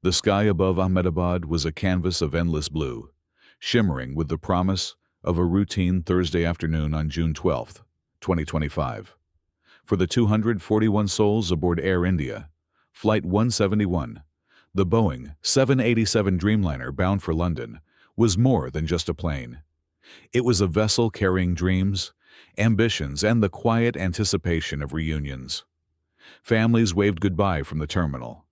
The sky above Ahmedabad was a canvas of endless blue, shimmering with the promise of a routine Thursday afternoon on June 12, 2025. For the 241 souls aboard Air India, Flight 171, the Boeing 787 Dreamliner bound for London, was more than just a plane. It was a vessel carrying dreams, ambitions, and the quiet anticipation of reunions. Families waved goodbye from the terminal.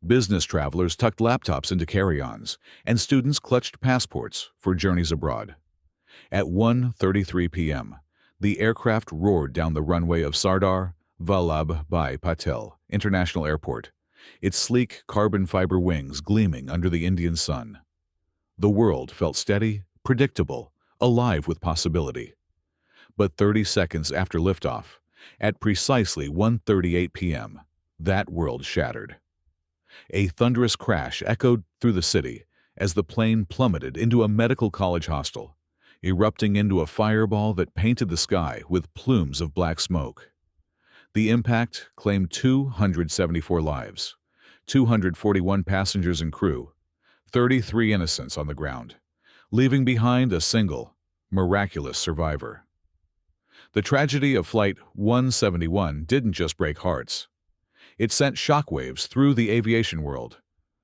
Business travelers tucked laptops into carry-ons, and students clutched passports for journeys abroad. At 1:33 p.m., the aircraft roared down the runway of Sardar Vallabhbhai Patel International Airport, its sleek carbon fiber wings gleaming under the Indian sun. The world felt steady, predictable, alive with possibility. But 30 seconds after liftoff, at precisely 1:38 p.m., that world shattered. A thunderous crash echoed through the city as the plane plummeted into a medical college hostel, erupting into a fireball that painted the sky with plumes of black smoke. The impact claimed 274 lives, 241 passengers and crew, 33 innocents on the ground, leaving behind a single, miraculous survivor. The tragedy of Flight 171 didn't just break hearts. It sent shockwaves through the aviation world,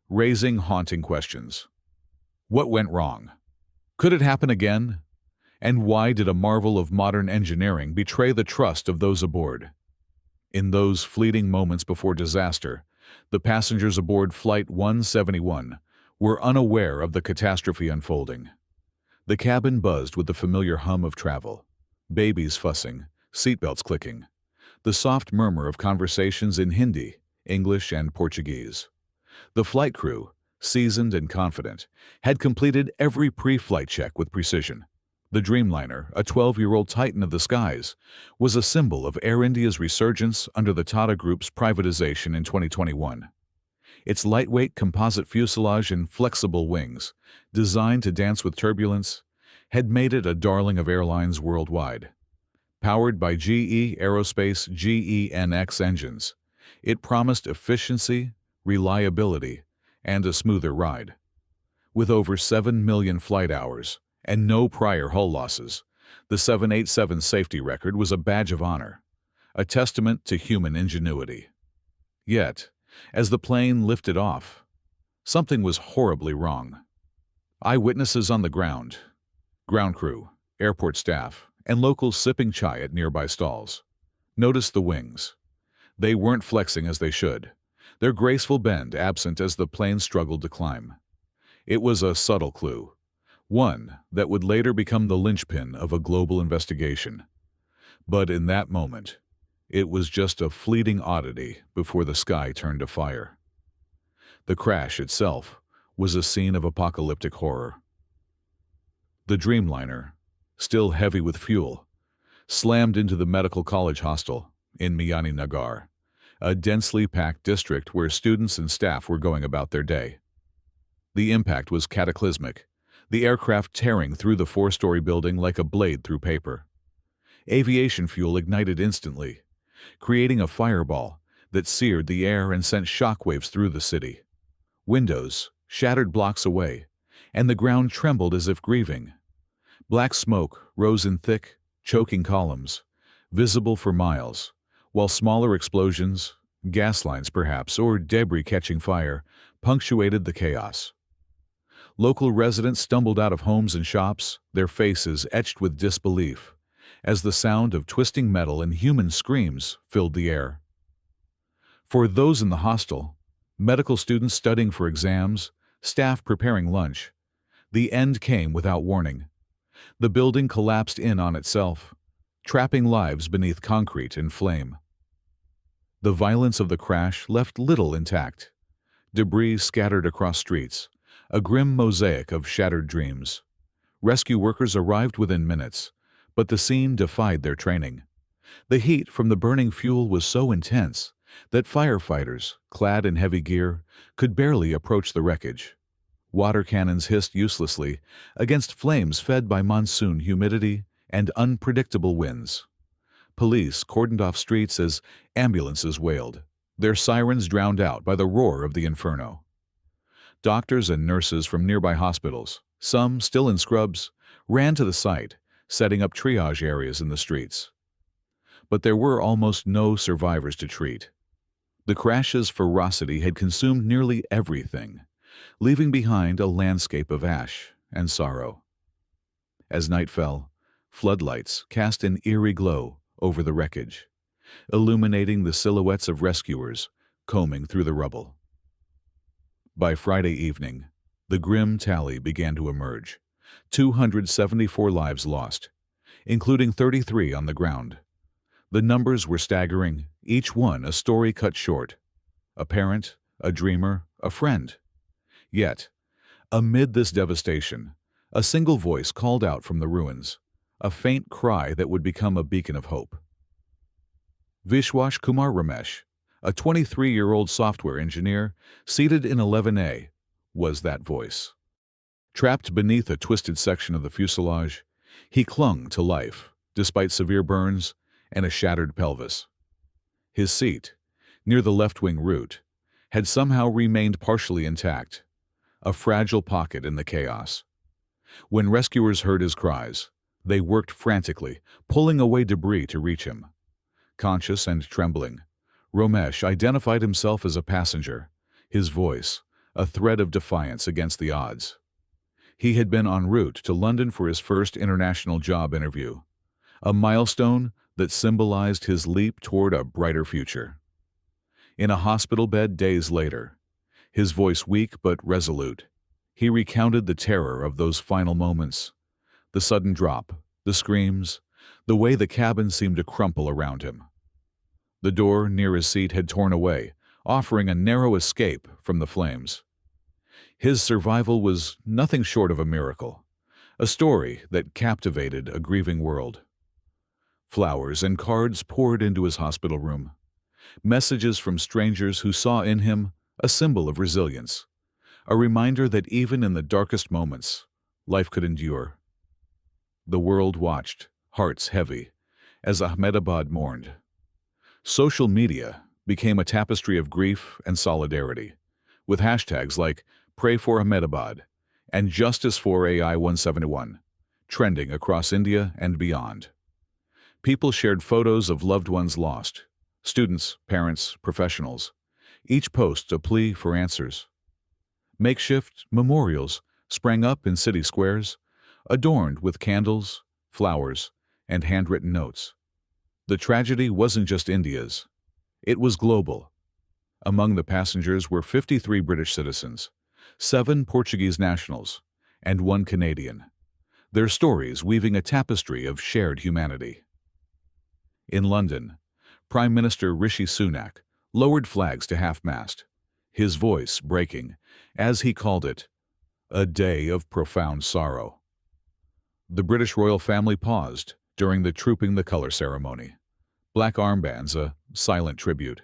raising haunting questions. What went wrong? Could it happen again? And why did a marvel of modern engineering betray the trust of those aboard? In those fleeting moments before disaster, the passengers aboard Flight 171 were unaware of the catastrophe unfolding. The cabin buzzed with the familiar hum of travel, babies fussing, seatbelts clicking, the soft murmur of conversations in Hindi, English, and Portuguese. The flight crew, seasoned and confident, had completed every pre-flight check with precision. The Dreamliner, a 12-year-old titan of the skies, was a symbol of Air India's resurgence under the Tata Group's privatization in 2021. Its lightweight composite fuselage and flexible wings, designed to dance with turbulence, had made it a darling of airlines worldwide. Powered by GE Aerospace GEnx engines, it promised efficiency, reliability, and a smoother ride. With over 7 million flight hours and no prior hull losses, the 787 safety record was a badge of honor, a testament to human ingenuity. Yet, as the plane lifted off, something was horribly wrong. Eyewitnesses on the ground, ground crew, airport staff, and locals sipping chai at nearby stalls noticed the wings. They weren't flexing as they should, their graceful bend absent as the plane struggled to climb. It was a subtle clue, one that would later become the linchpin of a global investigation. But in that moment, it was just a fleeting oddity before the sky turned to fire. The crash itself was a scene of apocalyptic horror. The Dreamliner, still heavy with fuel, slammed into the medical college hostel in Miyani Nagar, a densely packed district where students and staff were going about their day. The impact was cataclysmic, the aircraft tearing through the 4-story building like a blade through paper. Aviation fuel ignited instantly, creating a fireball that seared the air and sent shockwaves through the city. Windows shattered blocks away, and the ground trembled as if grieving. Black smoke rose in thick, choking columns, visible for miles, while smaller explosions, gas lines perhaps, or debris catching fire, punctuated the chaos. Local residents stumbled out of homes and shops, their faces etched with disbelief, as the sound of twisting metal and human screams filled the air. For those in the hostel, medical students studying for exams, staff preparing lunch, the end came without warning. The building collapsed in on itself, trapping lives beneath concrete and flame. The violence of the crash left little intact. Debris scattered across streets, a grim mosaic of shattered dreams. Rescue workers arrived within minutes, but the scene defied their training. The heat from the burning fuel was so intense that firefighters, clad in heavy gear, could barely approach the wreckage. Water cannons hissed uselessly against flames fed by monsoon humidity and unpredictable winds. Police cordoned off streets as ambulances wailed, their sirens drowned out by the roar of the inferno. Doctors and nurses from nearby hospitals, some still in scrubs, ran to the site, setting up triage areas in the streets. But there were almost no survivors to treat. The crash's ferocity had consumed nearly everything, leaving behind a landscape of ash and sorrow. As night fell, floodlights cast an eerie glow over the wreckage, illuminating the silhouettes of rescuers combing through the rubble. By Friday evening, the grim tally began to emerge. 274 lives lost, including 33 on the ground. The numbers were staggering, each one a story cut short. A parent, a dreamer, a friend. Yet, amid this devastation, a single voice called out from the ruins, a faint cry that would become a beacon of hope. Vishwas Kumar Ramesh, a 23-year-old software engineer seated in 11A, was that voice. Trapped beneath a twisted section of the fuselage, he clung to life, despite severe burns and a shattered pelvis. His seat, near the left-wing root, had somehow remained partially intact, a fragile pocket in the chaos. When rescuers heard his cries, they worked frantically, pulling away debris to reach him. Conscious and trembling, Ramesh identified himself as a passenger, his voice a thread of defiance against the odds. He had been en route to London for his first international job interview, a milestone that symbolized his leap toward a brighter future. In a hospital bed days later, his voice weak but resolute, he recounted the terror of those final moments, the sudden drop, the screams, the way the cabin seemed to crumple around him. The door near his seat had torn away, offering a narrow escape from the flames. His survival was nothing short of a miracle, a story that captivated a grieving world. Flowers and cards poured into his hospital room, messages from strangers who saw in him a symbol of resilience, a reminder that even in the darkest moments, life could endure. The world watched, hearts heavy, as Ahmedabad mourned. Social media became a tapestry of grief and solidarity, with hashtags like Pray for Ahmedabad and Justice for AI 171 trending across India and beyond. People shared photos of loved ones lost, students, parents, professionals, each post a plea for answers. Makeshift memorials sprang up in city squares, adorned with candles, flowers, and handwritten notes. The tragedy wasn't just India's. It was global. Among the passengers were 53 British citizens, 7 Portuguese nationals, and 1 Canadian, their stories weaving a tapestry of shared humanity. In London, Prime Minister Rishi Sunak lowered flags to half-mast, his voice breaking, as he called it, a day of profound sorrow. The British royal family paused during the Trooping the Color ceremony, black armbands a silent tribute.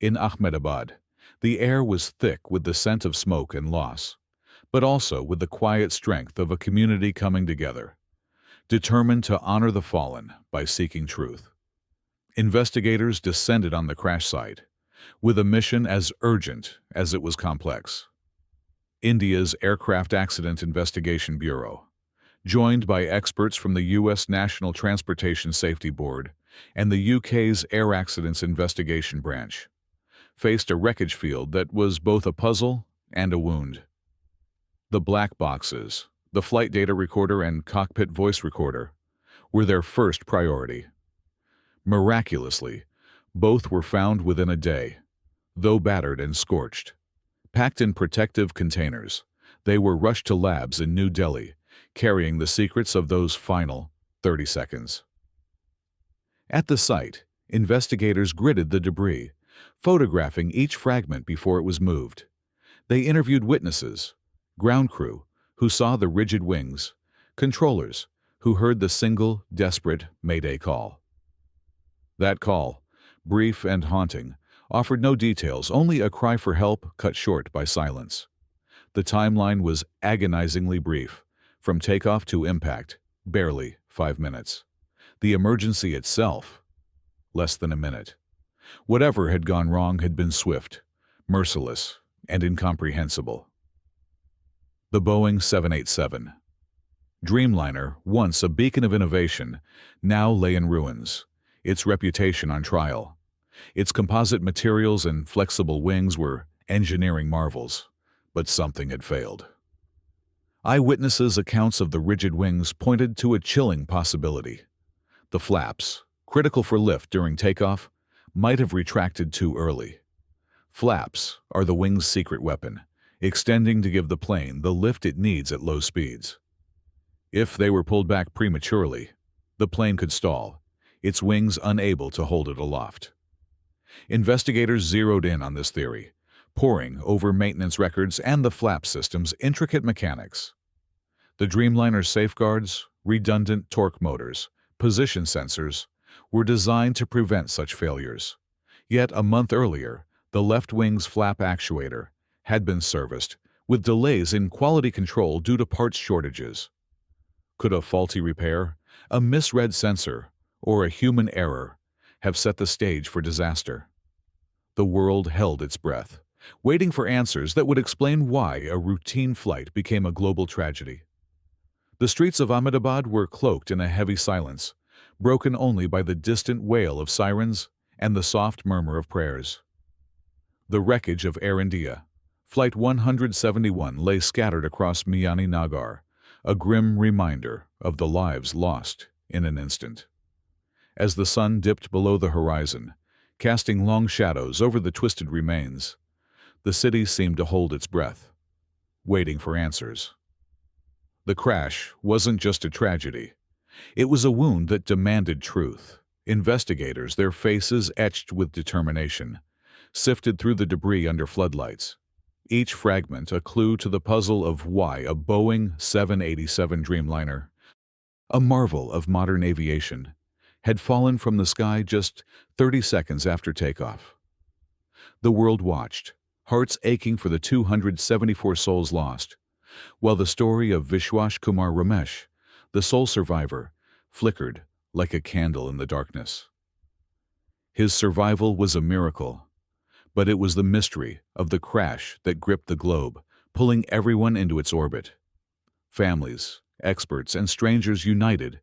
In Ahmedabad, the air was thick with the scent of smoke and loss, but also with the quiet strength of a community coming together, determined to honor the fallen by seeking truth. Investigators descended on the crash site, with a mission as urgent as it was complex. India's Aircraft Accident Investigation Bureau, joined by experts from the U.S. National Transportation Safety Board and the UK's Air Accidents Investigation Branch, faced a wreckage field that was both a puzzle and a wound. The black boxes, the flight data recorder and cockpit voice recorder, were their first priority. Miraculously, both were found within a day, though battered and scorched. Packed in protective containers, they were rushed to labs in New Delhi, carrying the secrets of those final 30 seconds. At the site, investigators gridded the debris, photographing each fragment before it was moved. They interviewed witnesses, ground crew, who saw the rigid wings, controllers, who heard the single, desperate Mayday call. That call, brief and haunting, offered no details, only a cry for help cut short by silence. The timeline was agonizingly brief, from takeoff to impact, barely 5 minutes. The emergency itself, less than a minute. Whatever had gone wrong had been swift, merciless, and incomprehensible. The Boeing 787. Dreamliner, once a beacon of innovation, now lay in ruins, its reputation on trial. Its composite materials and flexible wings were engineering marvels, but something had failed. Eyewitnesses' accounts of the rigid wings pointed to a chilling possibility. The flaps, critical for lift during takeoff, might have retracted too early. Flaps are the wing's secret weapon, extending to give the plane the lift it needs at low speeds. If they were pulled back prematurely, the plane could stall, its wings unable to hold it aloft. Investigators zeroed in on this theory, poring over maintenance records and the flap system's intricate mechanics. The Dreamliner's safeguards, redundant torque motors, position sensors, were designed to prevent such failures. Yet a month earlier, the left wing's flap actuator had been serviced, with delays in quality control due to parts shortages. Could a faulty repair, a misread sensor, or a human error have set the stage for disaster? The world held its breath, waiting for answers that would explain why a routine flight became a global tragedy. The streets of Ahmedabad were cloaked in a heavy silence, broken only by the distant wail of sirens and the soft murmur of prayers. The wreckage of Air India, Flight 171, lay scattered across Miyani Nagar, a grim reminder of the lives lost in an instant. As the sun dipped below the horizon, casting long shadows over the twisted remains, the city seemed to hold its breath, waiting for answers. The crash wasn't just a tragedy. It was a wound that demanded truth. Investigators, their faces etched with determination, sifted through the debris under floodlights, each fragment a clue to the puzzle of why a Boeing 787 Dreamliner, a marvel of modern aviation, had fallen from the sky just 30 seconds after takeoff. The world watched, hearts aching for the 274 souls lost, while the story of Vishwas Kumar Ramesh, the sole survivor, flickered like a candle in the darkness. His survival was a miracle, but it was the mystery of the crash that gripped the globe, pulling everyone into its orbit. Families, experts, and strangers united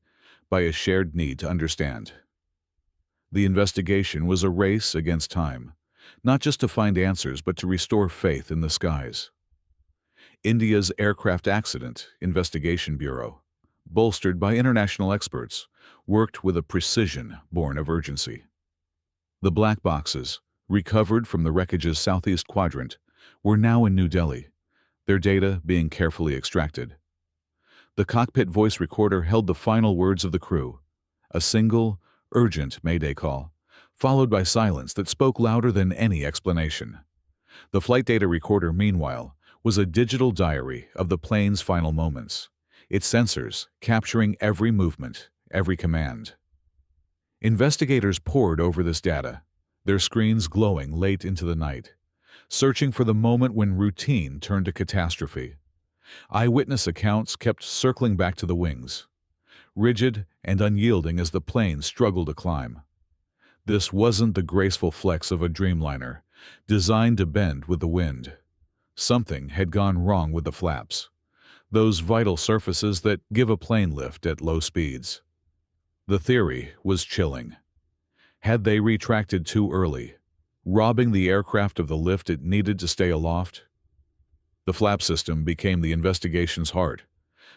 by a shared need to understand. The investigation was a race against time, not just to find answers but to restore faith in the skies. India's Aircraft Accident Investigation Bureau, bolstered by international experts, worked with a precision born of urgency. The black boxes, recovered from the wreckage's southeast quadrant, were now in New Delhi, their data being carefully extracted. The cockpit voice recorder held the final words of the crew, a single, urgent mayday call, followed by silence that spoke louder than any explanation. The flight data recorder, meanwhile, was a digital diary of the plane's final moments, its sensors capturing every movement, every command. Investigators pored over this data, their screens glowing late into the night, searching for the moment when routine turned to catastrophe. Eyewitness accounts kept circling back to the wings, rigid and unyielding as the plane struggled to climb. This wasn't the graceful flex of a Dreamliner, designed to bend with the wind. Something had gone wrong with the flaps, those vital surfaces that give a plane lift at low speeds. The theory was chilling. Had they retracted too early, robbing the aircraft of the lift it needed to stay aloft? The flap system became the investigation's heart,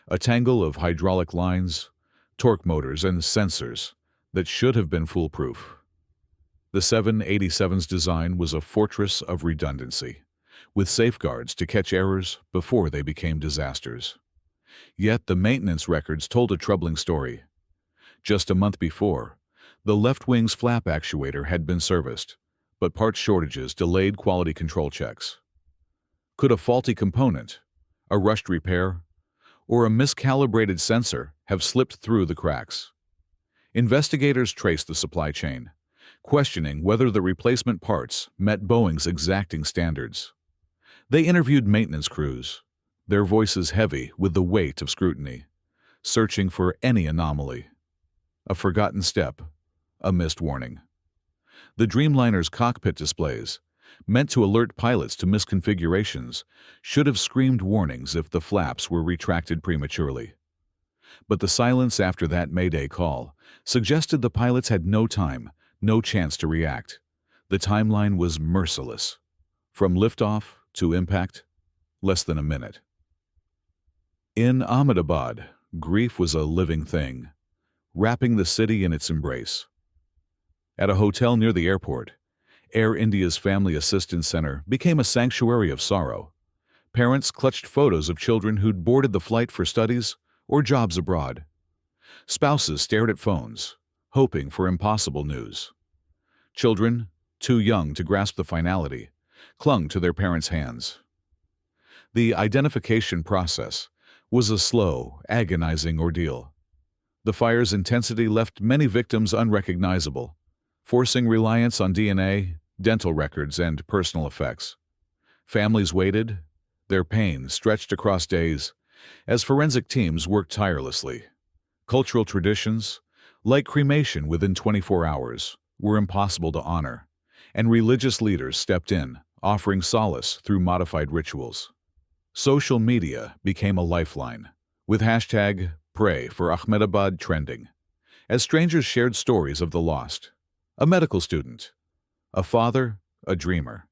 a tangle of hydraulic lines, torque motors, and sensors that should have been foolproof. The 787's design was a fortress of redundancy, with safeguards to catch errors before they became disasters. Yet the maintenance records told a troubling story. Just a month before, the left wing's flap actuator had been serviced, but parts shortages delayed quality control checks. Could a faulty component, a rushed repair, or a miscalibrated sensor have slipped through the cracks? Investigators traced the supply chain, questioning whether the replacement parts met Boeing's exacting standards. They interviewed maintenance crews, their voices heavy with the weight of scrutiny, searching for any anomaly. A forgotten step, a missed warning. The Dreamliner's cockpit displays, meant to alert pilots to misconfigurations, should have screamed warnings if the flaps were retracted prematurely. But the silence after that Mayday call suggested the pilots had no time, no chance to react. The timeline was merciless. From liftoff to impact, less than a minute. In Ahmedabad, grief was a living thing, wrapping the city in its embrace. At a hotel near the airport, Air India's Family Assistance Center became a sanctuary of sorrow. Parents clutched photos of children who'd boarded the flight for studies or jobs abroad. Spouses stared at phones, hoping for impossible news. Children, too young to grasp the finality, clung to their parents' hands. The identification process was a slow, agonizing ordeal. The fire's intensity left many victims unrecognizable, forcing reliance on DNA, dental records, and personal effects. Families waited, their pain stretched across days, as forensic teams worked tirelessly. Cultural traditions, like cremation within 24 hours, were impossible to honor, and religious leaders stepped in, offering solace through modified rituals. Social media became a lifeline, with hashtag Pray for Ahmedabad trending, as strangers shared stories of the lost. A medical student, a father, a dreamer.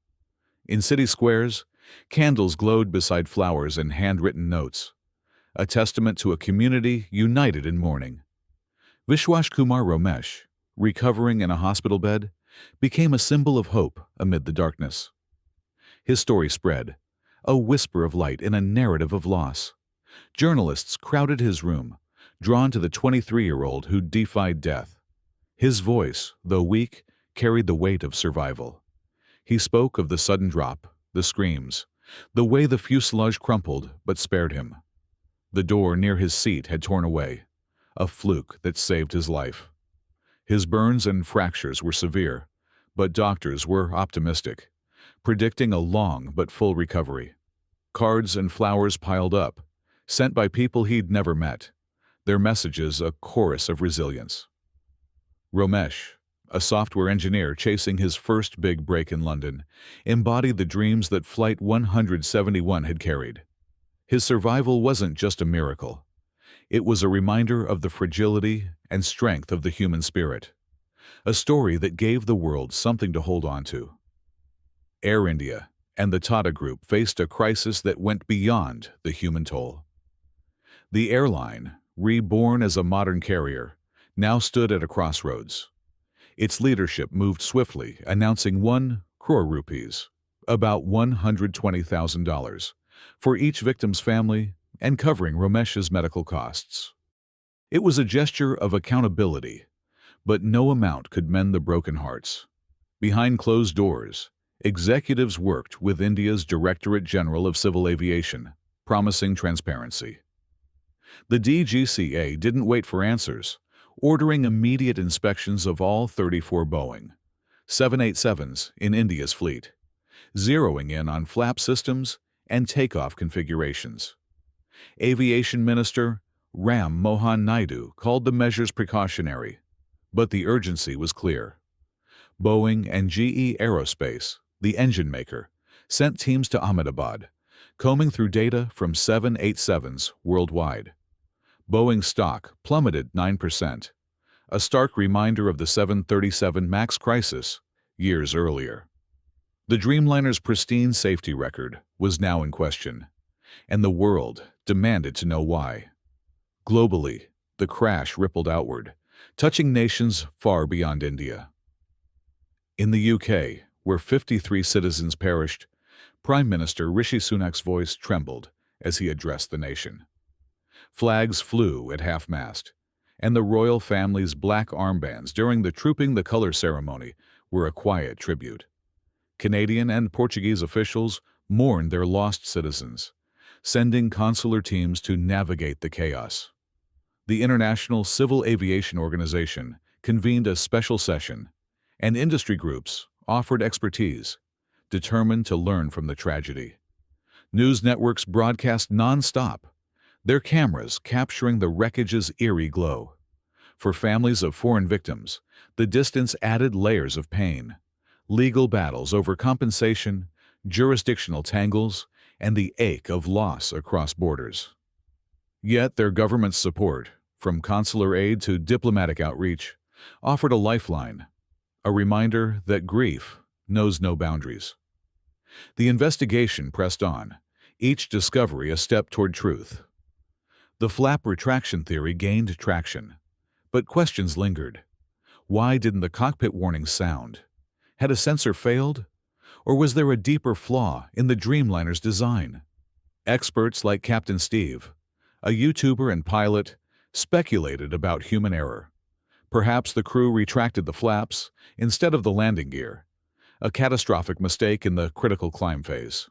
In city squares, candles glowed beside flowers and handwritten notes, a testament to a community united in mourning. Vishwash Kumar Romesh, recovering in a hospital bed, became a symbol of hope amid the darkness. His story spread, a whisper of light in a narrative of loss. Journalists crowded his room, drawn to the 23-year-old who defied death. His voice, though weak, carried the weight of survival. He spoke of the sudden drop, the screams, the way the fuselage crumpled but spared him. The door near his seat had torn away, a fluke that saved his life. His burns and fractures were severe, but doctors were optimistic, predicting a long but full recovery. Cards and flowers piled up, sent by people he'd never met, their messages a chorus of resilience. Romesh, a software engineer chasing his first big break in London, embodied the dreams that Flight 171 had carried. His survival wasn't just a miracle. It was a reminder of the fragility and strength of the human spirit, a story that gave the world something to hold on to. Air India and the Tata Group faced a crisis that went beyond the human toll. The airline, reborn as a modern carrier, now stood at a crossroads. Its leadership moved swiftly, announcing 1 crore rupees, about $120,000, for each victim's family and covering Romesh's medical costs. It was a gesture of accountability, but no amount could mend the broken hearts. Behind closed doors, executives worked with India's Directorate General of Civil Aviation, promising transparency. The DGCA didn't wait for answers, ordering immediate inspections of all 34 Boeing 787s in India's fleet, zeroing in on flap systems and takeoff configurations. Aviation Minister Ram Mohan Naidu called the measures precautionary, but the urgency was clear. Boeing and GE Aerospace, the engine maker, sent teams to Ahmedabad, combing through data from 787s worldwide. Boeing stock plummeted 9%, a stark reminder of the 737 MAX crisis years earlier. The Dreamliner's pristine safety record was now in question, and the world demanded to know why. Globally, the crash rippled outward, touching nations far beyond India. In the UK, where 53 citizens perished, Prime Minister Rishi Sunak's voice trembled as he addressed the nation. Flags flew at half-mast, and the royal family's black armbands during the Trooping the Colour ceremony were a quiet tribute. Canadian and Portuguese officials mourned their lost citizens, sending consular teams to navigate the chaos. The International Civil Aviation Organization convened a special session, and industry groups offered expertise, determined to learn from the tragedy. News networks broadcast non-stop, their cameras capturing the wreckage's eerie glow. For families of foreign victims, the distance added layers of pain, legal battles over compensation, jurisdictional tangles, and the ache of loss across borders. Yet their government's support, from consular aid to diplomatic outreach, offered a lifeline, a reminder that grief knows no boundaries. The investigation pressed on, each discovery a step toward truth. The flap retraction theory gained traction, but questions lingered. Why didn't the cockpit warning sound? Had a sensor failed? Or was there a deeper flaw in the Dreamliner's design? Experts like Captain Steve, a YouTuber and pilot, speculated about human error. Perhaps the crew retracted the flaps instead of the landing gear, a catastrophic mistake in the critical climb phase.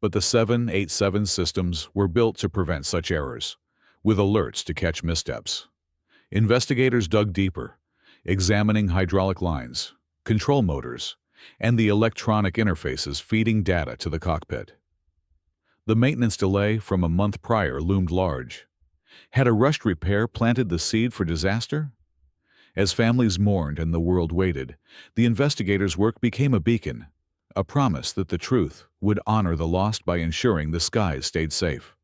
But the 787 systems were built to prevent such errors, with alerts to catch missteps. Investigators dug deeper, examining hydraulic lines, control motors, and the electronic interfaces feeding data to the cockpit. The maintenance delay from a month prior loomed large. Had a rushed repair planted the seed for disaster? As families mourned and the world waited, the investigators' work became a beacon, a promise that the truth would honor the lost by ensuring the skies stayed safe.